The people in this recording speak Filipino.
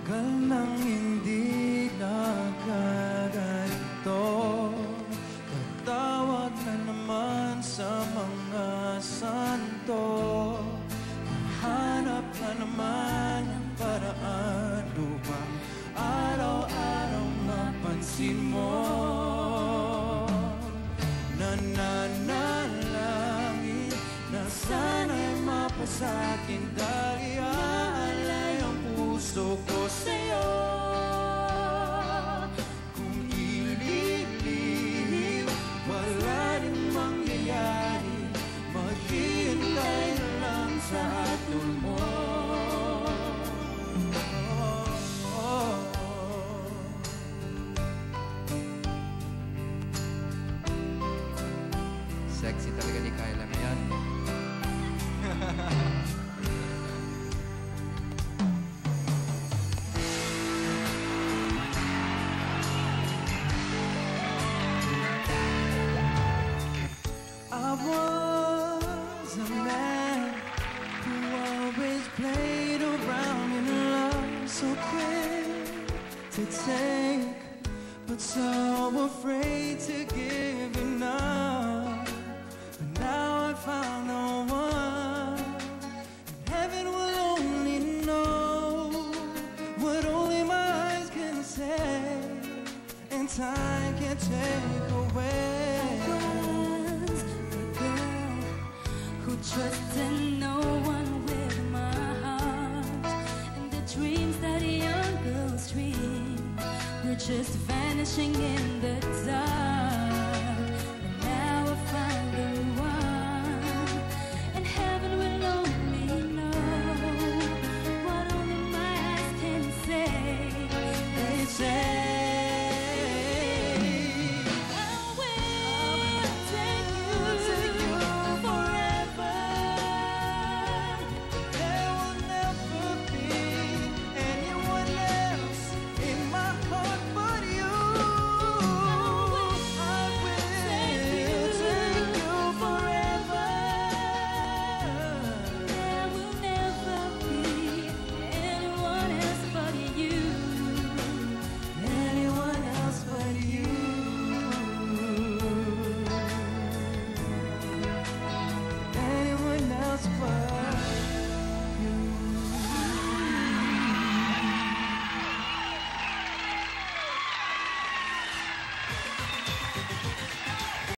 Tagal nang hindi nagkaganito. Patawad na naman sa mga santo. Hanap na naman ang paraan upang araw-araw mapansin mo. Nananalangin na sana'y mapasakin dahil aalay ang puso ko sa'yo. Kung ililihim, wala rin mangyayari. Maghihintay na lang sa hatol mo. Sexy talaga ni Kyla ngayon. I was a man who always played around in love, so quick to take, but so afraid to give enough. But now I found the one, and heaven will only know what only my eyes can say, and time can take away. Trusting no one with my heart, and the dreams that young girls dream were just vanishing in the dark.